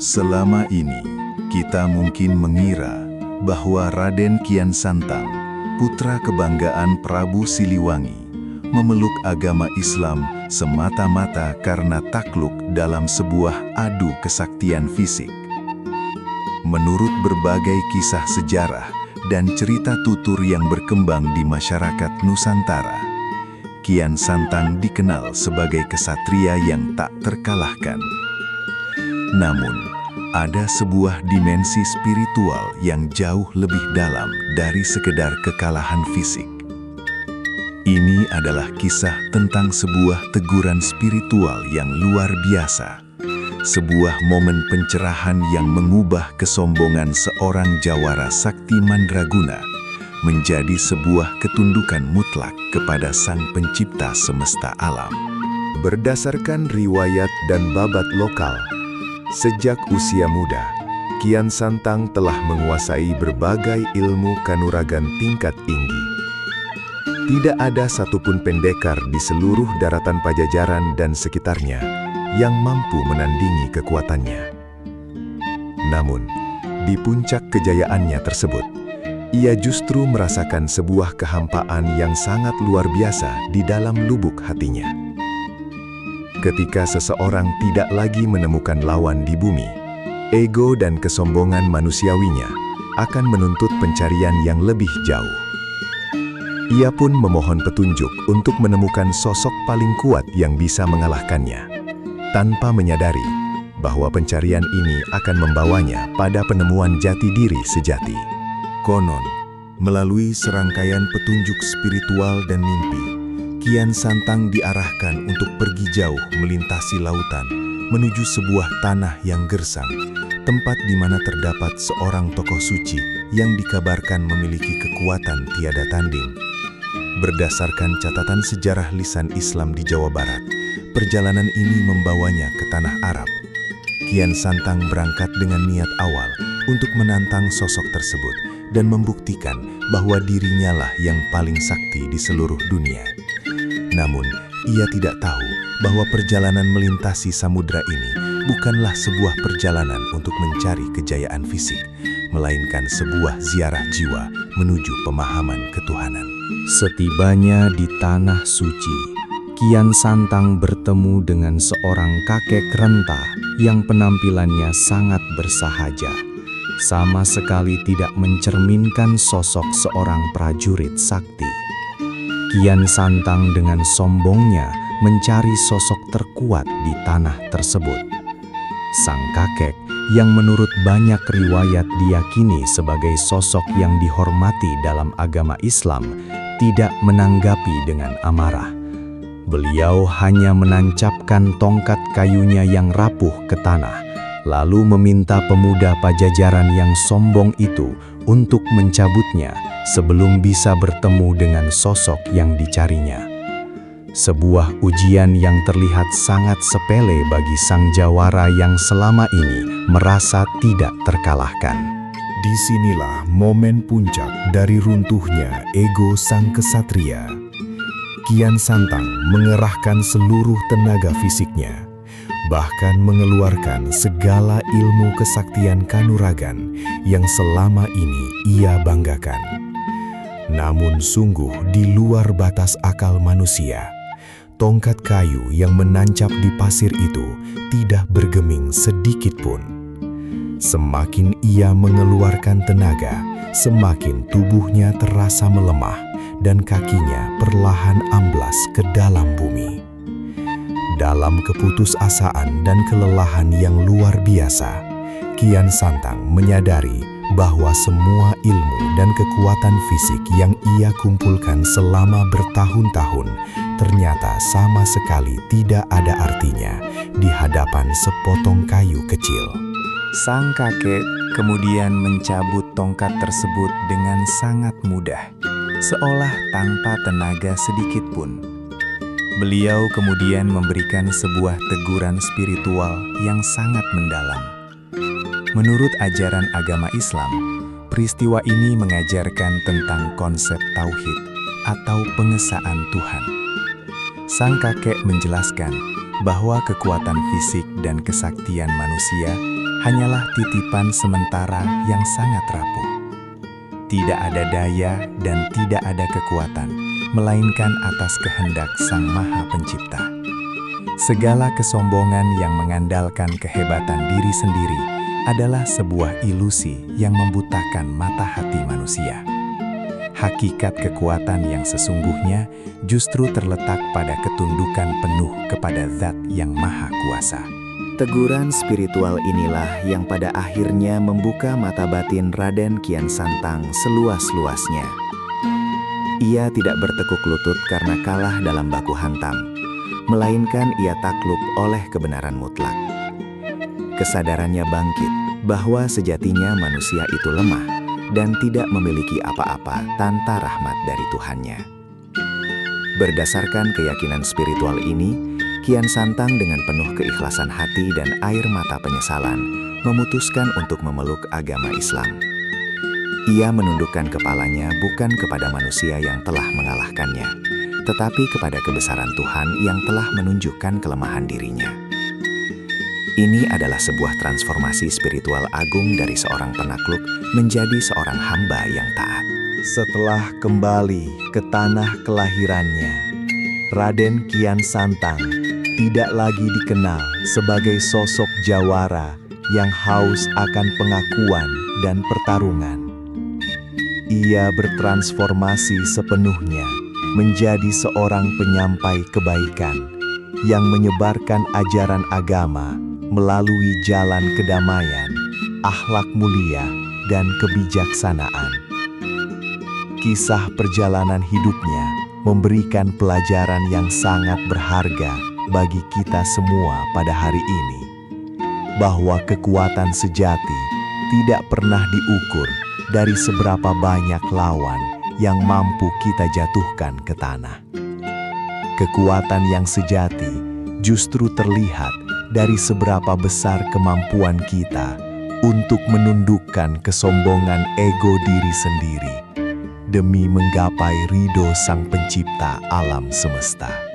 Selama ini, kita mungkin mengira bahwa Raden Kian Santang, putra kebanggaan Prabu Siliwangi, memeluk agama Islam semata-mata karena takluk dalam sebuah adu kesaktian fisik. Menurut berbagai kisah sejarah dan cerita tutur yang berkembang di masyarakat Nusantara, Kian Santang dikenal sebagai kesatria yang tak terkalahkan. Namun, ada sebuah dimensi spiritual yang jauh lebih dalam dari sekedar kekalahan fisik. Ini adalah kisah tentang sebuah teguran spiritual yang luar biasa. Sebuah momen pencerahan yang mengubah kesombongan seorang jawara sakti mandraguna menjadi sebuah ketundukan mutlak kepada Sang Pencipta semesta alam. Berdasarkan riwayat dan babat lokal, sejak usia muda, Kian Santang telah menguasai berbagai ilmu kanuragan tingkat tinggi. Tidak ada satupun pendekar di seluruh daratan Pajajaran dan sekitarnya yang mampu menandingi kekuatannya. Namun, di puncak kejayaannya tersebut, ia justru merasakan sebuah kehampaan yang sangat luar biasa di dalam lubuk hatinya. Ketika seseorang tidak lagi menemukan lawan di bumi, ego dan kesombongan manusiawinya akan menuntut pencarian yang lebih jauh. Ia pun memohon petunjuk untuk menemukan sosok paling kuat yang bisa mengalahkannya, tanpa menyadari bahwa pencarian ini akan membawanya pada penemuan jati diri sejati. Konon, melalui serangkaian petunjuk spiritual dan mimpi, Kian Santang diarahkan untuk pergi jauh melintasi lautan menuju sebuah tanah yang gersang, tempat di mana terdapat seorang tokoh suci yang dikabarkan memiliki kekuatan tiada tanding. Berdasarkan catatan sejarah lisan Islam di Jawa Barat, perjalanan ini membawanya ke tanah Arab. Kian Santang berangkat dengan niat awal untuk menantang sosok tersebut dan membuktikan bahwa dirinya lah yang paling sakti di seluruh dunia. Namun, ia tidak tahu bahwa perjalanan melintasi samudra ini bukanlah sebuah perjalanan untuk mencari kejayaan fisik, melainkan sebuah ziarah jiwa menuju pemahaman ketuhanan. Setibanya di tanah suci, Kian Santang bertemu dengan seorang kakek renta yang penampilannya sangat bersahaja, sama sekali tidak mencerminkan sosok seorang prajurit sakti. Kian Santang dengan sombongnya mencari sosok terkuat di tanah tersebut. Sang kakek yang menurut banyak riwayat diyakini sebagai sosok yang dihormati dalam agama Islam tidak menanggapi dengan amarah. Beliau hanya menancapkan tongkat kayunya yang rapuh ke tanah, lalu meminta pemuda Pajajaran yang sombong itu untuk mencabutnya sebelum bisa bertemu dengan sosok yang dicarinya. Sebuah ujian yang terlihat sangat sepele bagi sang jawara yang selama ini merasa tidak terkalahkan. Disinilah momen puncak dari runtuhnya ego sang kesatria. Kian Santang mengerahkan seluruh tenaga fisiknya, bahkan mengeluarkan segala ilmu kesaktian kanuragan yang selama ini ia banggakan. Namun sungguh di luar batas akal manusia, tongkat kayu yang menancap di pasir itu tidak bergeming sedikit pun. Semakin ia mengeluarkan tenaga, semakin tubuhnya terasa melemah dan kakinya perlahan amblas ke dalam bumi. Dalam keputusasaan dan kelelahan yang luar biasa, Kian Santang menyadari bahwa semua ilmu dan kekuatan fisik yang ia kumpulkan selama bertahun-tahun ternyata sama sekali tidak ada artinya di hadapan sepotong kayu kecil. Sang kakek kemudian mencabut tongkat tersebut dengan sangat mudah, seolah tanpa tenaga sedikit pun. Beliau kemudian memberikan sebuah teguran spiritual yang sangat mendalam. Menurut ajaran agama Islam, peristiwa ini mengajarkan tentang konsep tauhid atau pengesaan Tuhan. Sang kakek menjelaskan bahwa kekuatan fisik dan kesaktian manusia hanyalah titipan sementara yang sangat rapuh. Tidak ada daya dan tidak ada kekuatan, melainkan atas kehendak Sang Maha Pencipta. Segala kesombongan yang mengandalkan kehebatan diri sendiri adalah sebuah ilusi yang membutakan mata hati manusia. Hakikat kekuatan yang sesungguhnya justru terletak pada ketundukan penuh kepada Zat yang Maha Kuasa. Teguran spiritual inilah yang pada akhirnya membuka mata batin Raden Kian Santang seluas-luasnya. Ia tidak bertekuk lutut karena kalah dalam baku hantam, melainkan ia takluk oleh kebenaran mutlak. Kesadarannya bangkit bahwa sejatinya manusia itu lemah dan tidak memiliki apa-apa tanpa rahmat dari Tuhannya. Berdasarkan keyakinan spiritual ini, Kian Santang dengan penuh keikhlasan hati dan air mata penyesalan memutuskan untuk memeluk agama Islam. Ia menundukkan kepalanya bukan kepada manusia yang telah mengalahkannya, tetapi kepada kebesaran Tuhan yang telah menunjukkan kelemahan dirinya. Ini adalah sebuah transformasi spiritual agung dari seorang penakluk menjadi seorang hamba yang taat. Setelah kembali ke tanah kelahirannya, Raden Kian Santang tidak lagi dikenal sebagai sosok jawara yang haus akan pengakuan dan pertarungan. Ia bertransformasi sepenuhnya menjadi seorang penyampai kebaikan yang menyebarkan ajaran agama melalui jalan kedamaian, akhlak mulia, dan kebijaksanaan. Kisah perjalanan hidupnya memberikan pelajaran yang sangat berharga bagi kita semua pada hari ini, bahwa kekuatan sejati tidak pernah diukur dari seberapa banyak lawan yang mampu kita jatuhkan ke tanah. Kekuatan yang sejati justru terlihat dari seberapa besar kemampuan kita untuk menundukkan kesombongan ego diri sendiri demi menggapai ridho Sang Pencipta alam semesta.